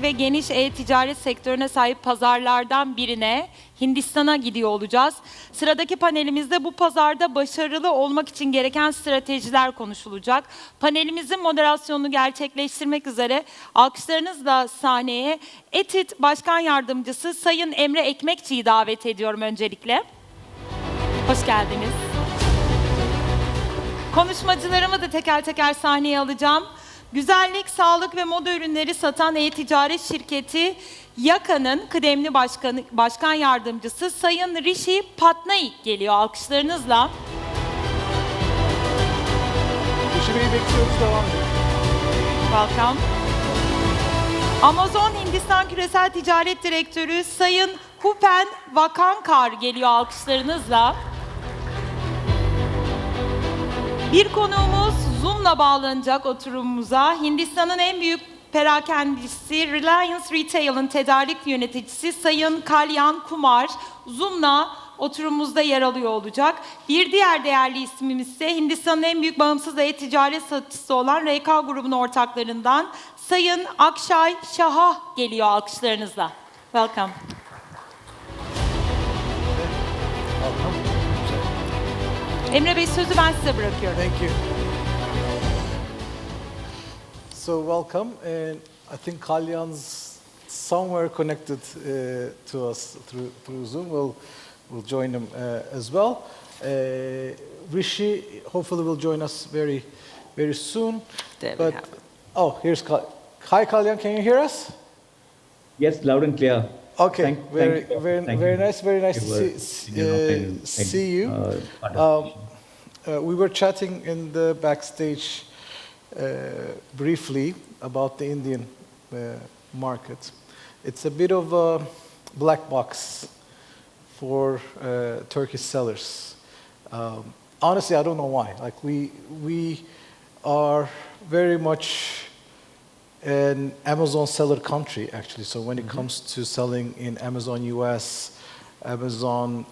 ve geniş e-ticaret sektörüne sahip pazarlardan birine, Hindistan'a gidiyor olacağız. Sıradaki panelimizde bu pazarda başarılı olmak için gereken stratejiler konuşulacak. Panelimizin moderasyonunu gerçekleştirmek üzere alkışlarınızla sahneye ETİT Başkan Yardımcısı Sayın Emre Ekmekçi'yi davet ediyorum öncelikle. Hoş geldiniz. Konuşmacılarımı da teker teker sahneye alacağım. Güzellik, sağlık ve moda ürünleri satan e-ticaret şirketi Wakankhar'ın kıdemli başkan yardımcısı Sayın Rishi Patnaik geliyor alkışlarınızla. Rishi Bey'i bekliyoruz, devam edelim. Welcome. Amazon Hindistan Küresel Ticaret Direktörü Sayın Bhupen Wakankar geliyor alkışlarınızla. Bir konuğumuz Zoom'la bağlanacak oturumumuza. Hindistan'ın en büyük perakendicisi Reliance Retail'ın tedarik yöneticisi Sayın Kalyan Kumar Zoom'la oturumumuzda yer alıyor olacak. Bir diğer değerli ismimiz ise Hindistan'ın en büyük bağımsız e-ticaret satıcısı olan RK grubunun ortaklarından Sayın Akshay Shah geliyor alkışlarınızla. Welcome. Emre Bey, sözü ben size bırakıyorum. Thank you. So welcome, and I think Kalyan's somewhere connected to us through Zoom. We'll join him as well. Rishi hopefully will join us very soon. There we have it. Oh, here's Hi Kalyan, can you hear us? Yes, loud and clear. Okay, very nice to see you. We were chatting in the backstage briefly about the Indian market. It's a bit of a black box for Turkish sellers. Honestly, I don't know why. Like we are very much an Amazon seller country, actually. So when it comes to selling in Amazon US, Amazon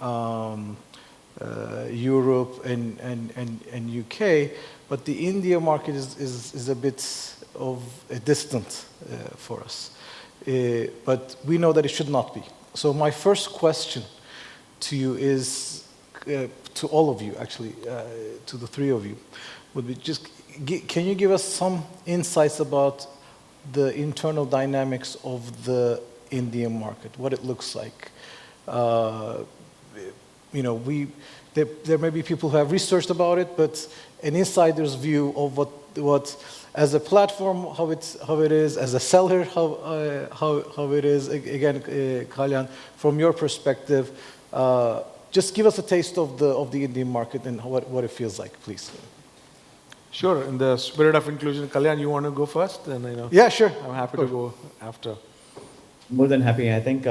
Europe, and UK, but the India market is a bit of a distant for us. But we know that it should not be. So my first question to you is, to all of you actually, to the three of you, would be just, can you give us some insights about the internal dynamics of the Indian market, what it looks like? You know, there may be people who have researched about it, but an insider's view of what as a platform, how it is, as a seller, how it is. Again, Kalyan, from your perspective, just give us a taste of the Indian market and what it feels like, please. Sure. In the spirit of inclusion, Kalyan, you want to go first? And yeah, sure. I'm happy to go after. More than happy. I think,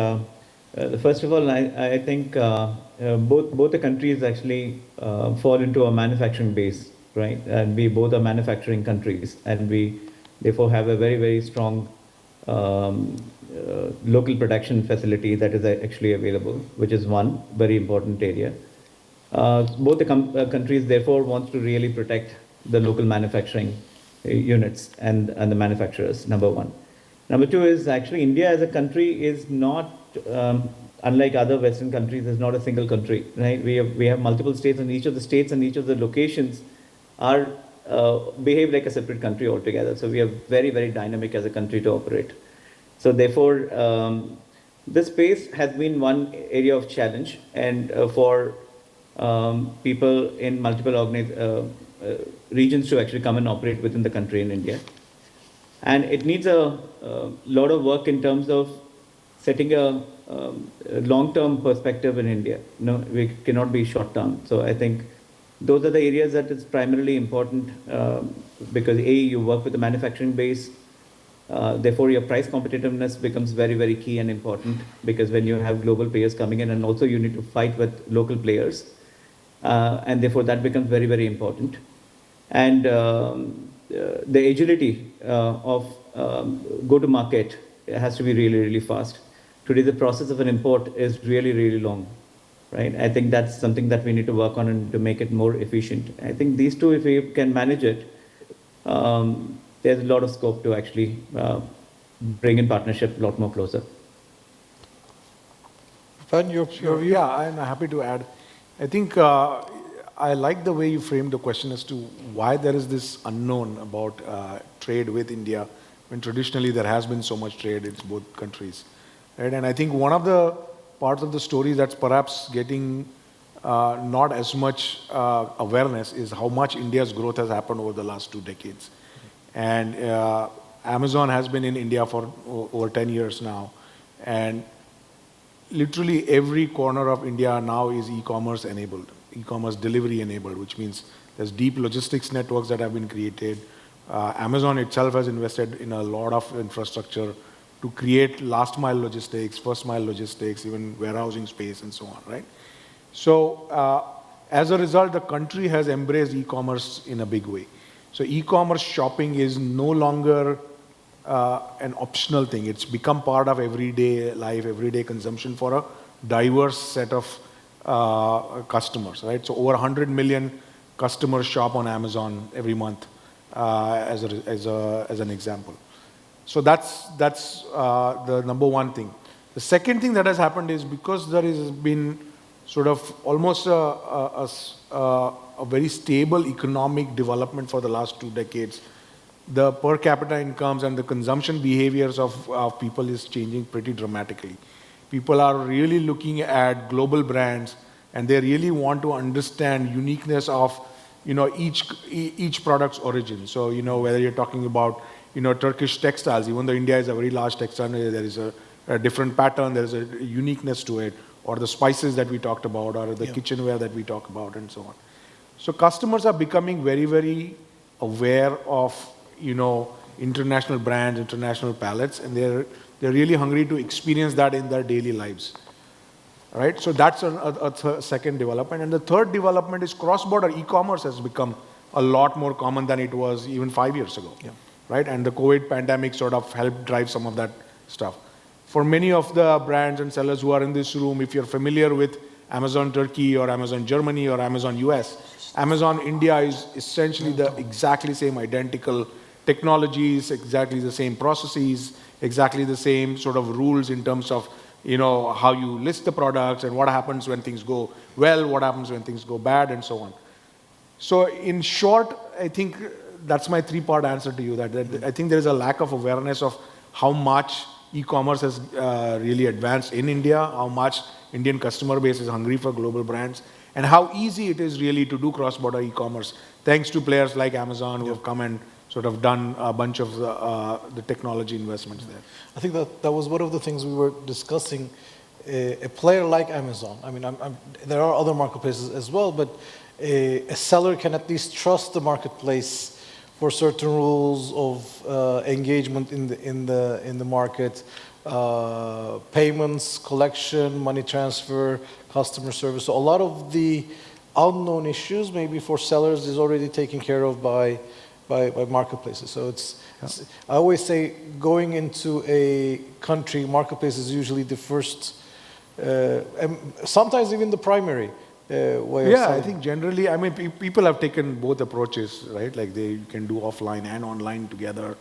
first of all, I think both the countries actually fall into a manufacturing base, right? And we both are manufacturing countries, and we therefore have a very, very strong local production facility that is actually available, which is one very important area. Both the countries therefore want to really protect the local manufacturing units and the manufacturers, number one. Number two is actually India as a country is not, unlike other Western countries, is not a single country, right? We have multiple states, and each of the states and each of the locations are behave like a separate country altogether. So we are very, very dynamic as a country to operate. So therefore, this space has been one area of challenge, and for people in multiple regions to actually come and operate within the country in India. And it needs a lot of work in terms of setting a long-term perspective in India. No, we cannot be short-term. So I think those are the areas that is primarily important because A, you work with the manufacturing base, therefore your price competitiveness becomes very, very key and important because when you have global players coming in, and also you need to fight with local players, and therefore that becomes very, very important. And the agility of go-to-market has to be really, really fast. Today, the process of an import is really, really long, right? I think that's something that we need to work on and to make it more efficient. I think these two, if we can manage it, there's a lot of scope to actually bring in partnership a lot more closer. Bhupen, your view? Yeah, I'm happy to add. I think I like the way you framed the question as to why there is this unknown about trade with India, when traditionally there has been so much trade in both countries. Right? And I think one of the parts of the story that's perhaps getting not as much awareness is how much India's growth has happened over the last 2 decades. And Amazon has been in India for over 10 years now. And literally every corner of India now is e-commerce enabled, e-commerce delivery enabled, which means there's deep logistics networks that have been created. Amazon itself has invested in a lot of infrastructure to create last mile logistics, first mile logistics, even warehousing space and so on, right? So as a result, the country has embraced e-commerce in a big way. So e-commerce shopping is no longer an optional thing. It's become part of everyday life, everyday consumption for a diverse set of customers, right? So over 100 million customers shop on Amazon every month, as an example. So that's the number one thing. The second thing that has happened is because there has been sort of almost a very stable economic development for the last 2 decades, the per capita incomes and the consumption behaviors of people is changing pretty dramatically. People are really looking at global brands, and they really want to understand uniqueness of each product's origin. So whether you're talking about Turkish textiles, even though India is a very large textile, there is a different pattern, there is a uniqueness to it, or the spices that we talked about, or the kitchenware that we talk about, and so on. So customers are becoming very, very aware of international brands, international palettes, and they're really hungry to experience that in their daily lives. Right? So that's a second development. And the third development is cross-border e-commerce has become a lot more common than it was even 5 years ago. Yeah. Right? And the COVID pandemic sort of helped drive some of that stuff. For many of the brands and sellers who are in this room, if you're familiar with Amazon Turkey or Amazon Germany or Amazon US, Amazon India is essentially the exactly same identical technologies, exactly the same processes, exactly the same sort of rules in terms of how you list the products and what happens when things go well, what happens when things go bad, and so on. So in short, I think that's my 3-part answer to you, that I think there is a lack of awareness of how much e-commerce has really advanced in India, how much Indian customer base is hungry for global brands, and how easy it is really to do cross-border e-commerce, thanks to players like Amazon who have come and sort of done a bunch of the technology investments there. I think that was one of the things we were discussing. A player like Amazon, I mean, there are other marketplaces as well, but a seller can at least trust the marketplace for certain rules of engagement in the market, payments, collection, money transfer, customer service. So a lot of the unknown issues, maybe for sellers, is already taken care of by marketplaces. So I always say going into a country, marketplace is usually the first, and sometimes even the primary way of selling. I think generally, I mean, people have taken both approaches, right? Like you can do offline and online together.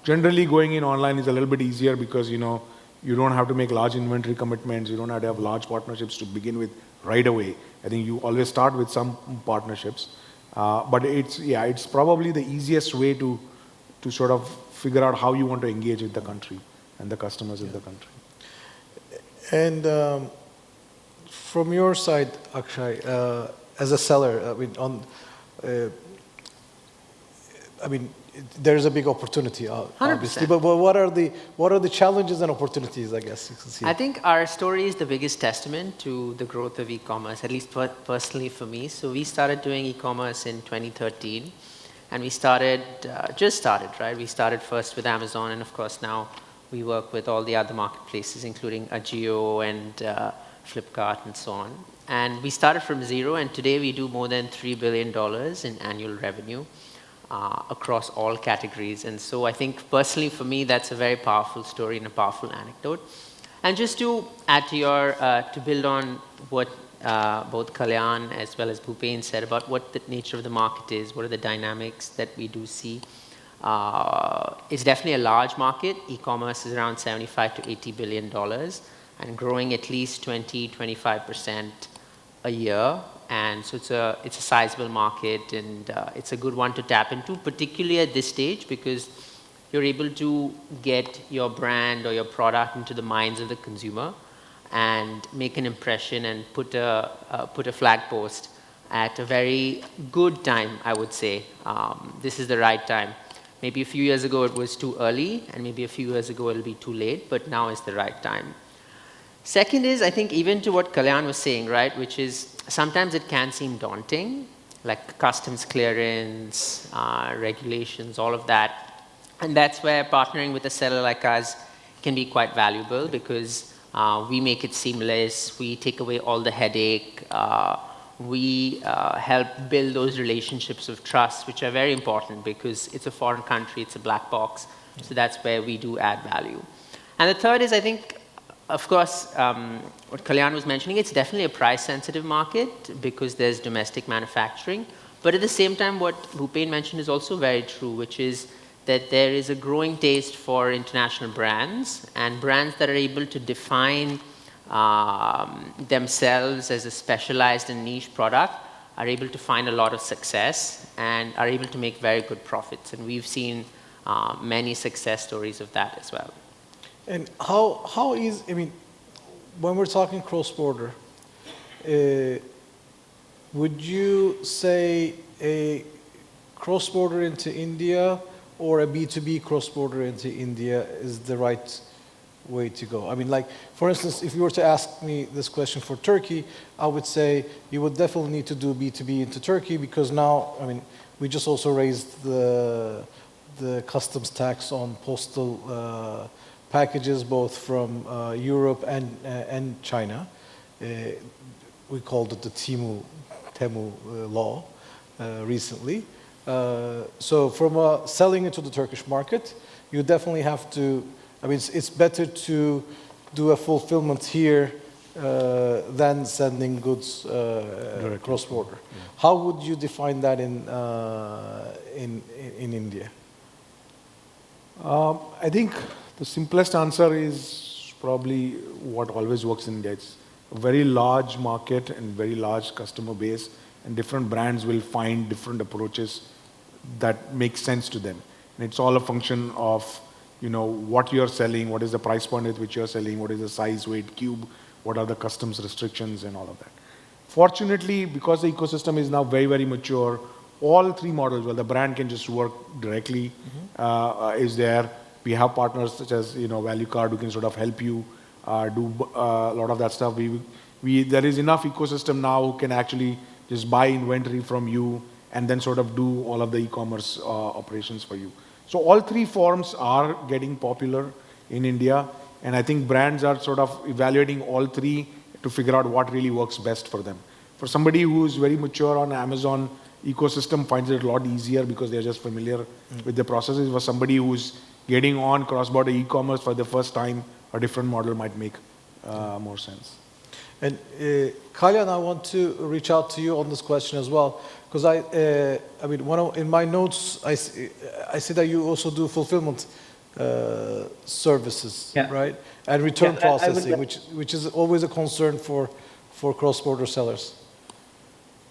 Generally, going in online is a little bit easier because, you don't have to make large inventory commitments. You don't have to have large partnerships to begin with right away. I think you always start with some partnerships. But it's probably the easiest way to sort of figure out how you want to engage with the country and the customers in the country. And from your side, Akshay, as a seller, there's a big opportunity, obviously. 100%. But what are the challenges and opportunities, I guess you can see? I think our story is the biggest testament to the growth of e-commerce, at least personally for me. So we started doing e-commerce in 2013, and we just started, right? We started first with Amazon, and of course now we work with all the other marketplaces, including Ajio and Flipkart and so on. And we started from zero, and today we do more than $3 billion in annual revenue across all categories. And so I think personally for me, that's a very powerful story and a powerful anecdote. And just to add to to build on what both Kalyan as well as Bhupen said about what the nature of the market is, what are the dynamics that we do see. It's definitely a large market. E-commerce is around $75 to $80 billion and growing at least 20-25% a year. And so it's a sizable market, and it's a good one to tap into, particularly at this stage, because you're able to get your brand or your product into the minds of the consumer and make an impression and put a flag post at a very good time, I would say. This is the right time. Maybe a few years ago it was too early, and maybe a few years ago it'll be too late, but now is the right time. Second is, I think, even to what Kalyan was saying, right, which is sometimes it can seem daunting, like customs clearance, regulations, all of that. And that's where partnering with a seller like us can be quite valuable, because we make it seamless, we take away all the headache, we help build those relationships of trust, which are very important because it's a foreign country, it's a black box. So that's where we do add value. And the third is, I think, of course, what Kalyan was mentioning, it's definitely a price-sensitive market because there's domestic manufacturing. But at the same time, what Bhupen mentioned is also very true, which is that there is a growing taste for international brands, and brands that are able to define themselves as a specialized and niche product are able to find a lot of success and are able to make very good profits. And we've seen many success stories of that as well. And how is, I mean, when we're talking cross-border, would you say a cross-border into India or a B2B cross-border into India is the right way to go? I mean, like, for instance, if you were to ask me this question for Turkey, I would say you would definitely need to do B2B into Turkey, because now, I mean, we just also raised the customs tax on postal packages, both from Europe and China. We called it the Temu law recently. So from selling into the Turkish market, you definitely have to, I mean, it's better to do a fulfillment here than sending goods cross-border. Yeah. How would you define that in India? I think the simplest answer is probably what always works in India. It's a very large market and very large customer base, and different brands will find different approaches that make sense to them. And it's all a function of, you know, what you're selling, what is the price point at which you're selling, what is the size, weight, cube, what are the customs restrictions and all of that. Fortunately, because the ecosystem is now very, very mature, all three models, well, the brand can just work directly, is there. We have partners such as, you know, Value Card who can sort of help you do a lot of that stuff. There is enough ecosystem now who can actually just buy inventory from you and then sort of do all of the e-commerce operations for you. So all three forms are getting popular in India, and I think brands are sort of evaluating all three to figure out what really works best for them. For somebody who's very mature on Amazon ecosystem, finds it a lot easier because they're just familiar with the processes. For somebody who's getting on cross-border e-commerce for the first time, a different model might make more sense. And Kalyan, I want to reach out to you on this question as well, because I mean, in my notes, I see that you also do fulfillment services, right? And return processing, which is always a concern for cross-border sellers.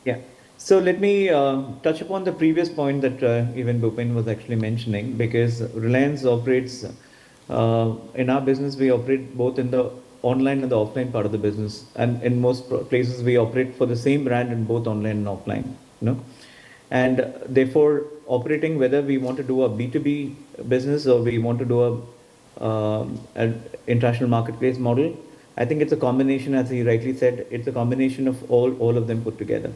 Yeah. So let me touch upon the previous point that even Bhupen was actually mentioning, because Reliance operates, in our business, we operate both in the online and the offline part of the business. And in most places, we operate for the same brand in both online and offline, you know. And therefore, operating, whether we want to do a B2B business or we want to do an international marketplace model, I think it's a combination, as he rightly said, it's a combination of all of them put together.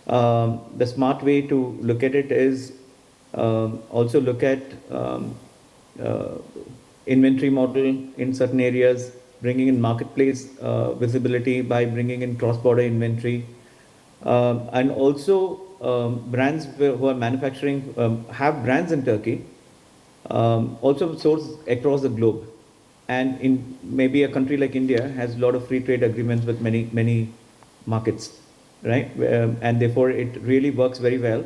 The smart way to look at it is also look at inventory model in certain areas, bringing in marketplace visibility by bringing in cross-border inventory, and also brands who are manufacturing, have brands in Turkey, also source across the globe. And in maybe a country like India has a lot of free trade agreements with many markets, right? And therefore it really works very well.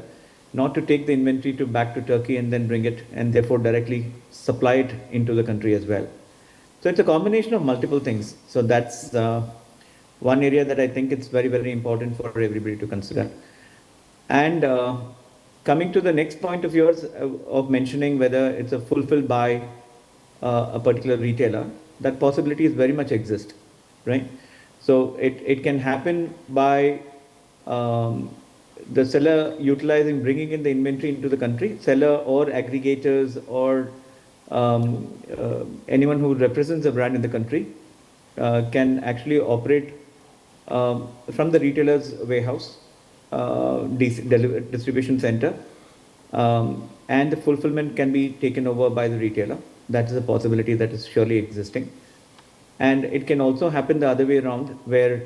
not to take the inventory back to Turkey and then bring it and therefore directly supply it into the country as well. So it's a combination of multiple things. So that's one area that I think it's very, very important for everybody to consider. And coming to the next point of yours of mentioning whether it's a fulfilled by a particular retailer, that possibility is very much exist, right? So it can happen by the seller utilizing, bringing in the inventory into the country, seller or aggregators or anyone who represents a brand in the country can actually operate from the retailer's warehouse, distribution center, and the fulfillment can be taken over by the retailer. That is a possibility that is surely existing. And it can also happen the other way around, where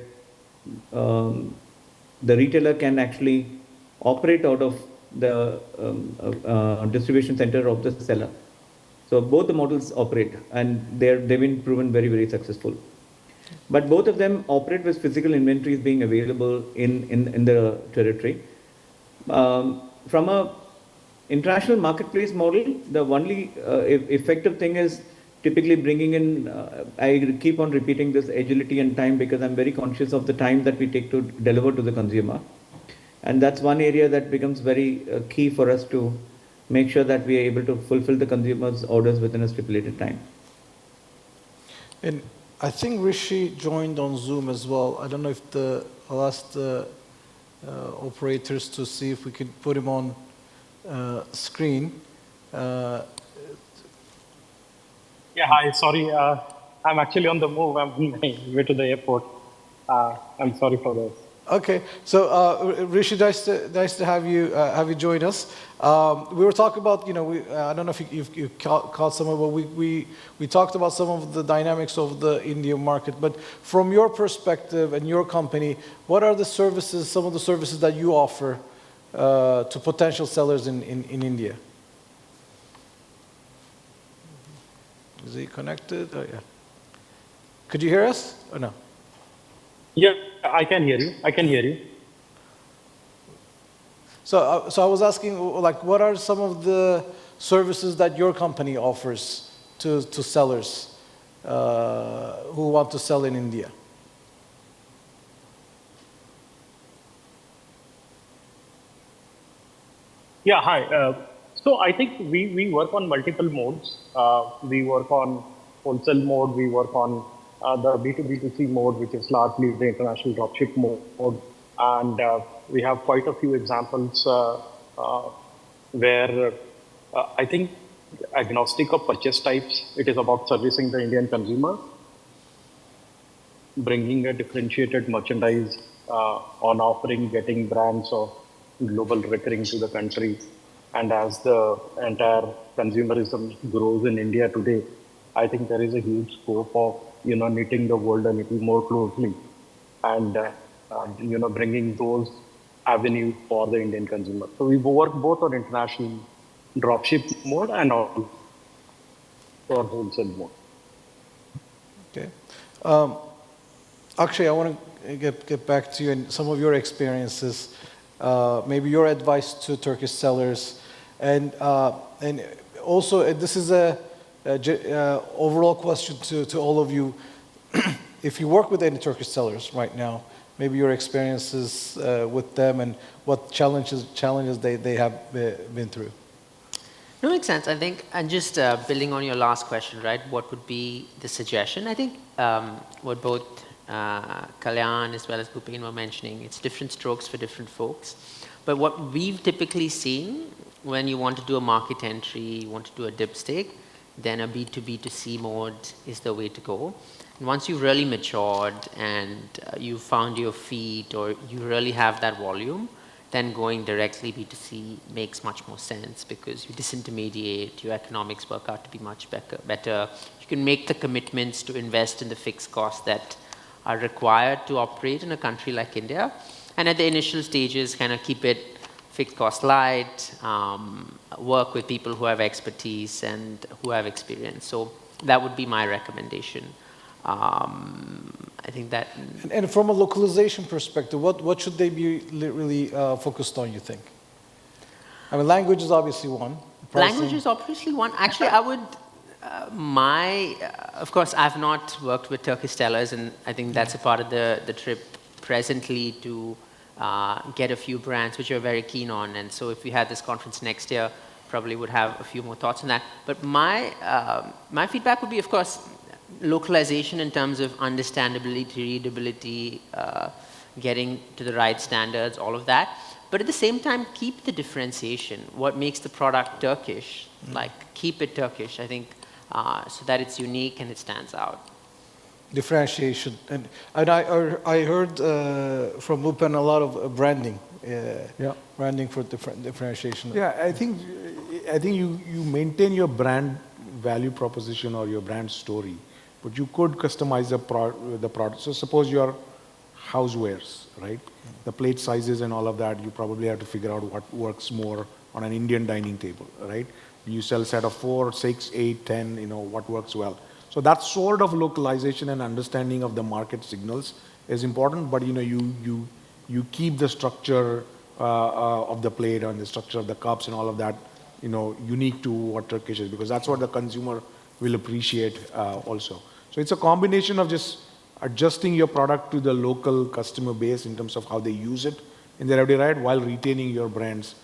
the retailer can actually operate out of the distribution center of the seller. So both the models operate, and they've been proven very, very successful. But both of them operate with physical inventories being available in the territory. From a international marketplace model, the only effective thing is typically bringing in, I keep on repeating this, agility and time, because I'm very conscious of the time that we take to deliver to the consumer. And that's one area that becomes very key for us to make sure that we are able to fulfill the consumer's orders within a stipulated time. And I think Rishi joined on Zoom as well. I don't know if I'll ask the operators to see if we could put him on screen. Yeah, hi, sorry, I'm actually on the move. I'm on my way to the airport. I'm sorry for this. Okay, so Rishi, nice to have you join us. We were talking about, I don't know if you caught some of it, but we talked about some of the dynamics of the Indian market. But from your perspective and your company, what are the services, some of the services that you offer to potential sellers in India? Is he connected? Oh, yeah. Could you hear us or no? Yeah, I can hear you. I can hear you. So I was asking, like, what are some of the services that your company offers to sellers who want to sell in India? Yeah, hi. So I think we work on multiple modes. We work on wholesale mode. We work on the B2B2C mode, which is largely the international dropship mode. And we have quite a few examples where I think agnostic of purchase types, it is about servicing the Indian consumer, bringing a differentiated merchandise on offering, getting brands of global recurring to the country. And as the entire consumerism grows in India today, I think there is a huge scope of knitting the world a little more closely and bringing those avenues for the Indian consumer. So we work both on international dropship mode and on for wholesale mode. Okay, Akshay, I want to get back to you and some of your experiences. Maybe your advice to Turkish sellers, and also this is a overall question to all of you. If you work with any Turkish sellers right now, maybe your experiences with them and what challenges they have been through. No, makes sense. I think, and just building on your last question, right? What would be the suggestion? I think what both Kalyan as well as Bhupen were mentioning, it's different strokes for different folks. But what we've typically seen when you want to do a market entry, you want to do a dipstick, then a B2B2C mode is the way to go. And once you've really matured and you found your feet or you really have that volume, then going directly B2C makes much more sense because you disintermediate, your economics work out to be much better. You can make the commitments to invest in the fixed costs that are required to operate in a country like India. And at the initial stages, kind of keep it fixed cost light, work with people who have expertise and who have experience. So that would be my recommendation. I think that... And from a localization perspective, what should they be really focused on, you think? I mean, language is obviously one. Pricing. Language is obviously one. Actually, I would, of course, I've not worked with Turkish sellers, and I think that's a part of the trip presently to get a few brands which we're very keen on. And so if we had this conference next year, probably would have a few more thoughts on that. But my feedback would be, of course, localization in terms of understandability, readability, getting to the right standards, all of that. But at the same time, keep the differentiation. What makes the product Turkish, like keep it Turkish, I think, so that it's unique and it stands out. Differentiation. And I heard from Bhupen a lot of branding. Branding for differentiation. Yeah, I think you maintain your brand value proposition or your brand story, but you could customize the product. So suppose your housewares, right? The plate sizes and all of that, you probably have to figure out what works more on an Indian dining table, right? You sell a set of 4, 6, 8, 10, you know, what works well. So that sort of localization and understanding of the market signals is important, but you know, you keep the structure of the plate and the structure of the cups and all of that, you know, unique to what Turkish is, because that's what the consumer will appreciate also. So it's a combination of just adjusting your product to the local customer base in terms of how they use it in their everyday life while retaining your brand's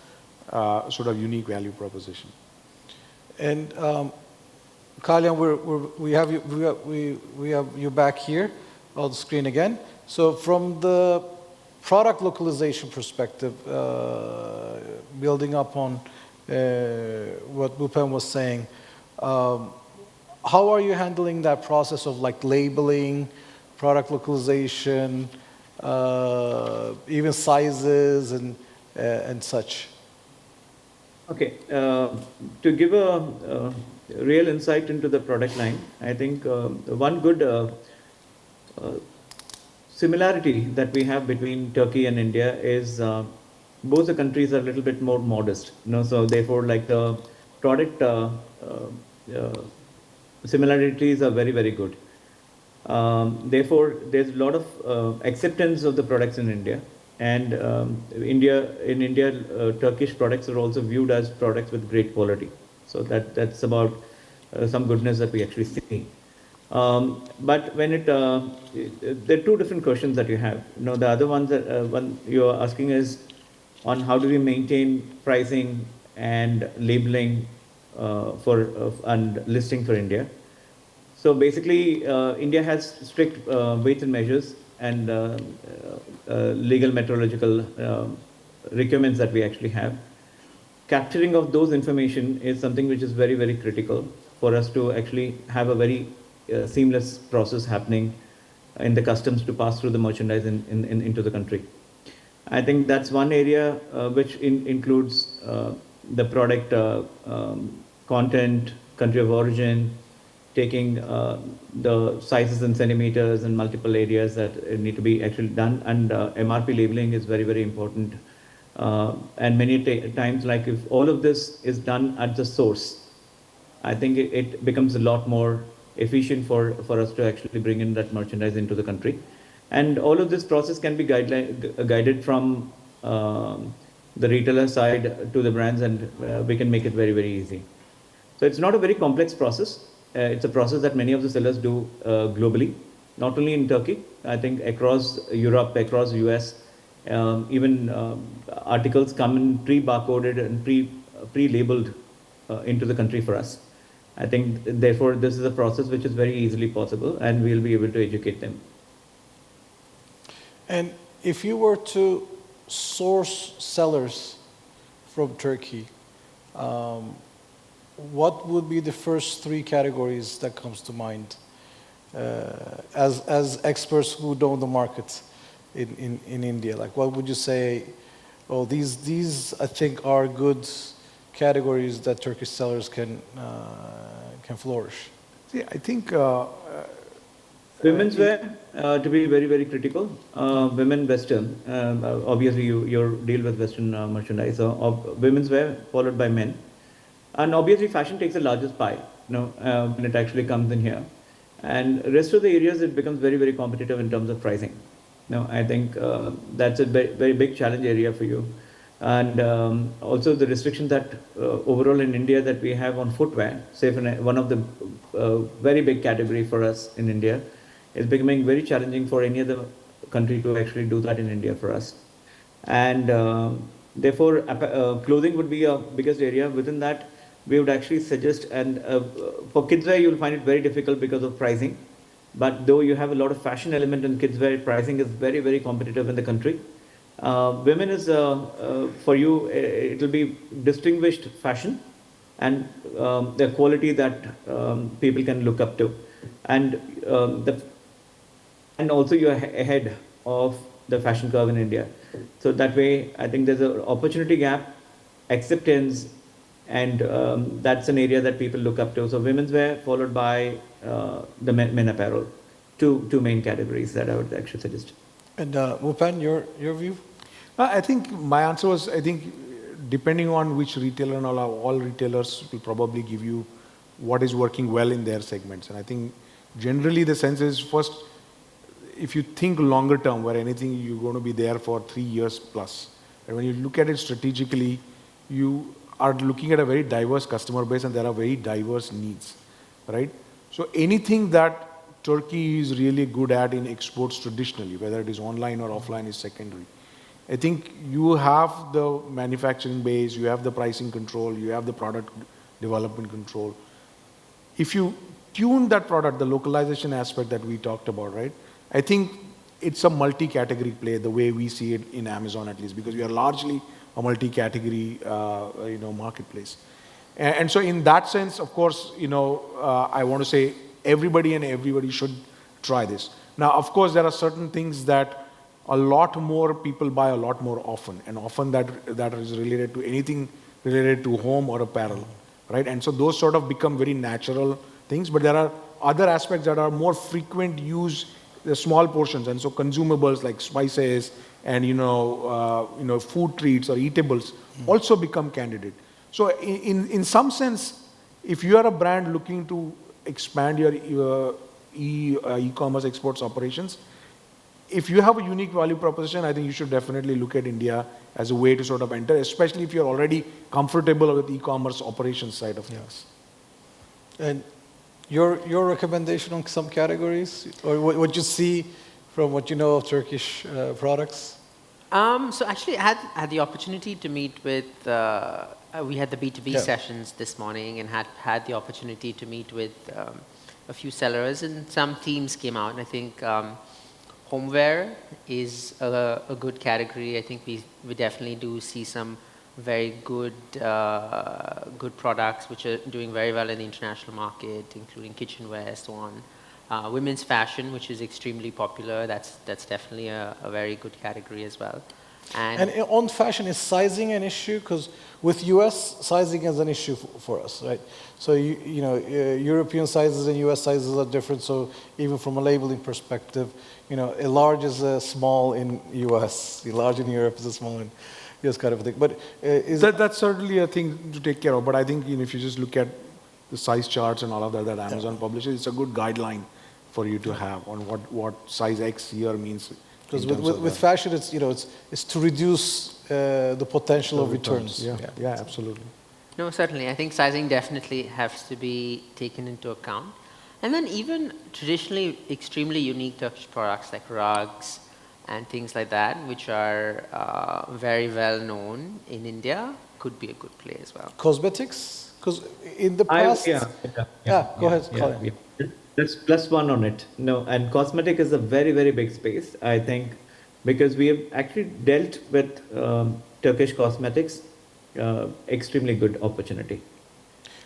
sort of unique value proposition. And Kalyan, we have you back here on the screen again. So from the product localization perspective, building up on what Bhupen was saying, how are you handling that process of like labeling, product localization, even sizes and such? Okay, to give a real insight into the product line, I think one good similarity that we have between Turkey and India is both the countries are a little bit more modest, you know, so therefore like the product similarities are very, very good. Therefore, there's a lot of acceptance of the products in India. And in India, Turkish products are also viewed as products with great quality. So that's about some goodness that we actually see. But when there are two different questions that you have. You know, the other one you're asking is on how do we maintain pricing and labeling and listing for India. So basically, India has strict weights and measures and legal metrological requirements that we actually have. Capturing of those information is something which is very, very critical for us to actually have a very seamless process happening in the customs to pass through the merchandise into the country. I think that's one area which includes the product content, country of origin, taking the sizes in centimeters and multiple areas that need to be actually done, and MRP labeling is very, very important. And many times, like if all of this is done at the source, I think it becomes a lot more efficient for us to actually bring in that merchandise into the country. And all of this process can be guided from the retailer side to the brands, and we can make it very, very easy. So it's not a very complex process. It's a process that many of the sellers do globally, not only in Turkey, I think across Europe, across US, even articles come in pre-barcoded and pre-labeled into the country for us. I think, therefore, this is a process which is very easily possible, and we'll be able to educate them. And if you were to source sellers from Turkey, what would be the first 3 categories that comes to mind as experts who know the market in India? Like, what would you say? Oh, these I think are good categories that Turkish sellers can flourish. See, I think women's wear to be very, very critical. Women Western, obviously you deal with Western merchandise. So women's wear followed by men. And obviously, fashion takes the largest pie, you know, when it actually comes in here. And rest of the areas, it becomes very, very competitive in terms of pricing. You know, I think that's a very, very big challenge area for you. And also the restriction that overall in India that we have on footwear, say one of the very big category for us in India, is becoming very challenging for any other country to actually do that in India for us. And therefore, clothing would be a biggest area. Within that, we would actually suggest, and for kids wear, you'll find it very difficult because of pricing. But though you have a lot of fashion element in kids wear, pricing is very, very competitive in the country. Women is, for you, it will be distinguished fashion and the quality that people can look up to. And, and also you're ahead of the fashion curve in India. So that way, I think there's an opportunity gap, acceptance, and that's an area that people look up to. So women's wear followed by the men apparel, two main categories that I would actually suggest. And Bhupen, your view? I think my answer was, I think depending on which retailer and all retailers will probably give you what is working well in their segments. And I think generally the sense is first, if you think longer term where anything you're going to be there for 3 years plus, and when you look at it strategically, you are looking at a very diverse customer base and there are very diverse needs, right? So anything that Turkey is really good at in exports traditionally, whether it is online or offline, is secondary. I think you have the manufacturing base, you have the pricing control, you have the product development control. If you tune that product, the localization aspect that we talked about, right? I think it's a multi-category play the way we see it in Amazon at least, because we are largely a multi-category marketplace. And so in that sense, of course, I want to say everybody should try this. Now, of course, there are certain things that a lot more people buy a lot more often, and often that is related to anything related to home or apparel, right? And so those sort of become very natural things, but there are other aspects that are more frequent use, the small portions, and so consumables like spices and food treats or eatables also become candidate. So in some sense, if you are a brand looking to expand your e-commerce exports operations, if you have a unique value proposition, I think you should definitely look at India as a way to sort of enter, especially if you're already comfortable with e-commerce operations side of things. And your recommendation on some categories, or what you see from what you know of Turkish products? So actually, I had the opportunity to meet with, we had the B2B sessions this morning and had the opportunity to meet with a few sellers, and some themes came out. And I think homeware is a good category. I think we definitely do see some very good products which are doing very well in the international market, including kitchenware, so on. Women's fashion, which is extremely popular, that's definitely a very good category as well. And on fashion, is sizing an issue? Because with US, sizing is an issue for us, right? So European sizes and US sizes are different. So even from a labeling perspective, a large is a small in US, a large in Europe is a small in US, kind of a thing. But that's certainly a thing to take care of. But I think if you just look at the size charts and all of that Amazon publishes, it's a good guideline for you to have on what size X here means. Because with fashion, it's to reduce the potential of returns. Yeah, absolutely. No, certainly. I think sizing definitely has to be taken into account. And then even traditionally extremely unique Turkish products like rugs and things like that, which are very well known in India, could be a good play as well. Cosmetics? Because in the past... Go ahead, Kalyan. That's +1 on it. No, and cosmetic is a very, very big space, I think, because we have actually dealt with Turkish cosmetics, extremely good opportunity.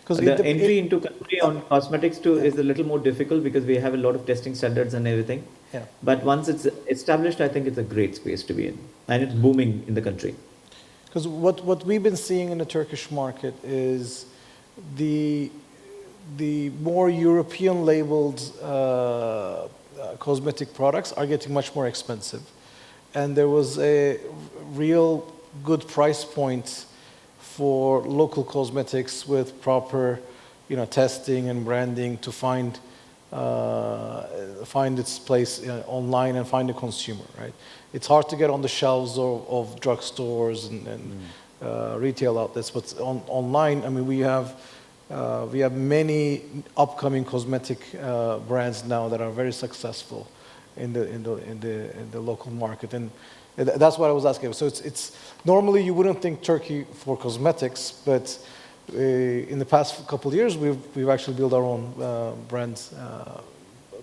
The entry into country on cosmetics too is a little more difficult because we have a lot of testing standards and everything. Yeah. But once it's established, I think it's a great space to be in, and it's booming in the country. Because what we've been seeing in the Turkish market is the more European labeled cosmetic products are getting much more expensive. And there was a real good price point for local cosmetics with proper testing and branding to find find its place online and find a consumer, right? It's hard to get on the shelves of drugstores and retail outlets, but online, I mean, we have many upcoming cosmetic brands now that are very successful in the local market, and that's what I was asking. So it's normally you wouldn't think Turkey for cosmetics, but in the past couple of years we've actually built our own brands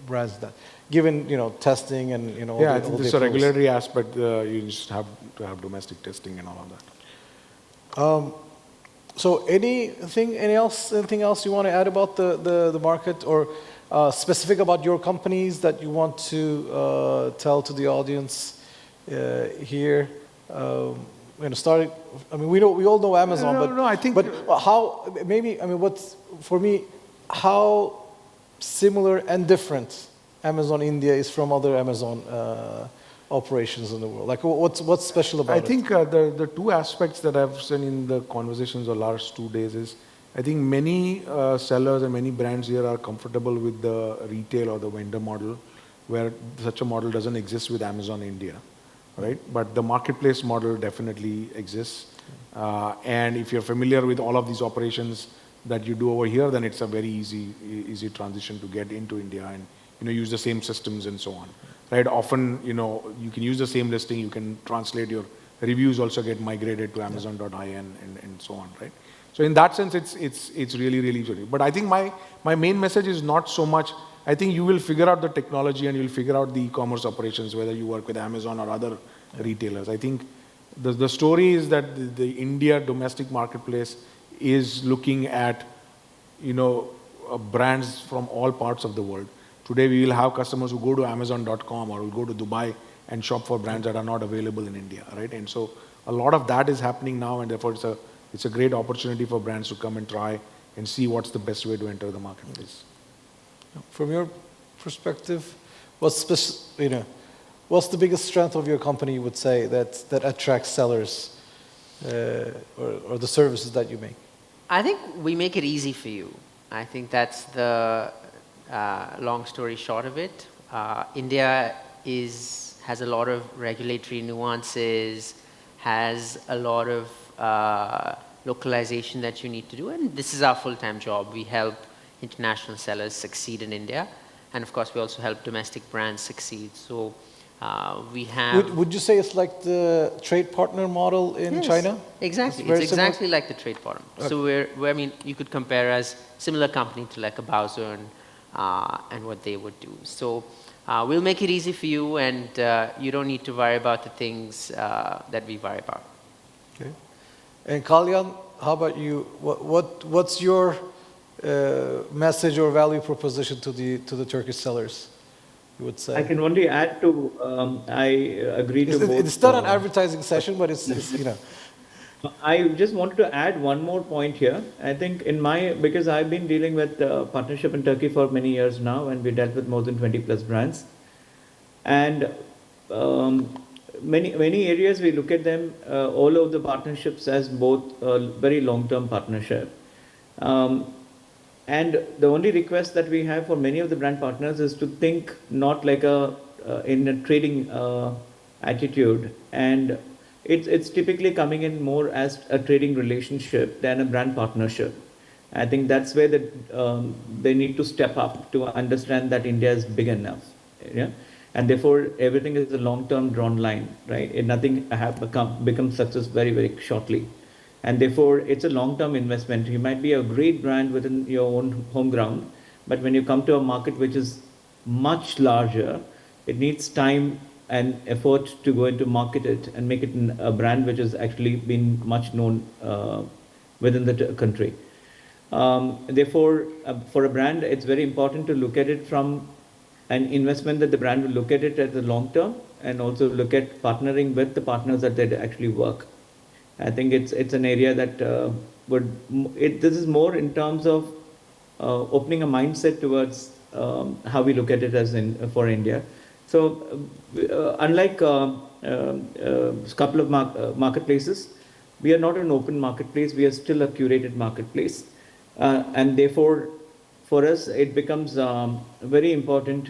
that, given testing and I think this is a regulatory aspect. You just have to have domestic testing and all of that. So anything else you want to add about the market, or specific about your companies that you want to tell to the audience here? Starting, I mean, we all know Amazon, no, I think, but how, maybe, I mean, how similar and different Amazon India is from other Amazon operations in the world? Like, what's special about it? I think the two aspects that I've seen in the conversations the last 2 days is, I think many sellers and many brands here are comfortable with the retail or the vendor model, where such a model doesn't exist with Amazon India, right? But the marketplace model definitely exists. And if you're familiar with all of these operations that you do over here, then it's a very easy transition to get into India and use the same systems and so on, right? Often, you can use the same listing, you can translate your reviews, also get migrated to Amazon.in and so on, right? So in that sense, it's really good. But I think my main message is not so much. I think you will figure out the technology and you'll figure out the e-commerce operations, whether you work with Amazon or other retailers. I think the story is that the India domestic marketplace is looking at brands from all parts of the world. Today we will have customers who go to Amazon.com or will go to Dubai and shop for brands that are not available in India, right? And so a lot of that is happening now, and therefore it's a great opportunity for brands to come and try and see what's the best way to enter the marketplace. From your perspective, what's the biggest strength of your company, you would say, that attracts sellers or the services that you make? I think we make it easy for you. I think that's the long story short of it. India has a lot of regulatory nuances, has a lot of localization that you need to do, and this is our full-time job. We help international sellers succeed in India, and of course we also help domestic brands succeed. So we have... Would you say it's like the trade partner model in China? Exactly. It's exactly like the trade partner. Okay. So I mean, you could compare as similar company to like a Bowser and what they would do. So we'll make it easy for you, and you don't need to worry about the things that we worry about. Okay. And Kalyan, how about you? What's your message or value proposition to the Turkish sellers, you would say? I can only add to, I agree to both. It's not an advertising session, but it's I just wanted to add one more point here. I think because I've been dealing with partnership in Turkey for many years now, and we dealt with more than 20 plus brands. And many areas we look at them, all of the partnerships as both very long-term partnership. And the only request that we have for many of the brand partners is to think not like in a trading attitude, and it's typically coming in more as a trading relationship than a brand partnership. I think that's where they need to step up to understand that India is big enough, and therefore everything is a long-term drawn line, right? Nothing becomes success very shortly. And therefore, it's a long-term investment. You might be a great brand within your own home ground, but when you come to a market which is much larger, it needs time and effort to go into market it and make it a brand which has actually been much known within the country. Therefore, for a brand, it's very important to look at it from an investment that the brand will look at it as a long term, and also look at partnering with the partners that they actually work. I think it's an area that this is more in terms of opening a mindset towards how we look at it as for India. So unlike a couple of marketplaces, we are not an open marketplace. We are still a curated marketplace, and therefore, for us, it becomes very important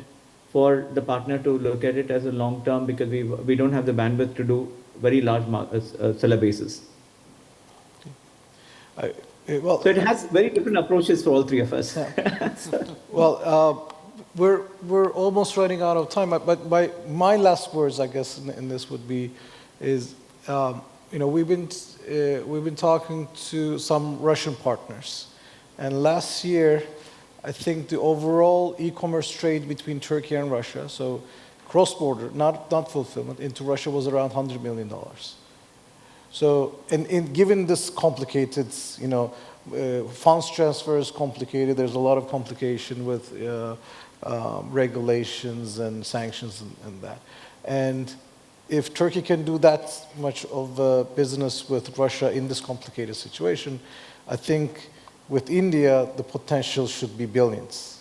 for the partner to look at it as a long term, because we don't have the bandwidth to do very large seller bases. So it has very different approaches for all three of us. Well, we're almost running out of time, but my last words, I guess, in this would be, is we've been talking to some Russian partners, and last year, I think the overall e-commerce trade between Turkey and Russia, so cross-border, not fulfillment, into Russia was around $100 million. So, and given this complicated, funds transfer is complicated. There's a lot of complication with regulations and sanctions and that. And if Turkey can do that much of business with Russia in this complicated situation, I think with India, the potential should be billions.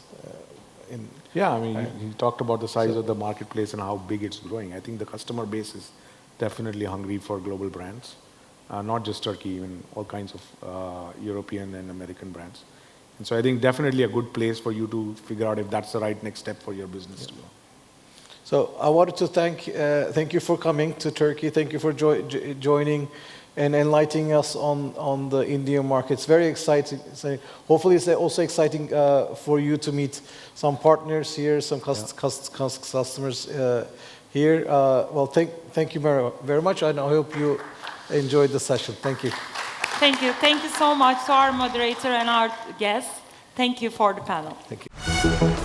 Yeah, I mean, you talked about the size of the marketplace and how big it's growing. I think the customer base is definitely hungry for global brands, not just Turkey, even all kinds of European and American brands. And so I think definitely a good place for you to figure out if that's the right next step for your business to go. So I wanted to thank you for coming to Turkey. Thank you for joining and enlightening us on the Indian market. It's very exciting. Hopefully it's also exciting for you to meet some partners here, some customers here. Well, thank you very much, and I hope you enjoyed the session. Thank you. Thank you. Thank you so much to our moderator and our guests. Thank you for the panel. Thank you.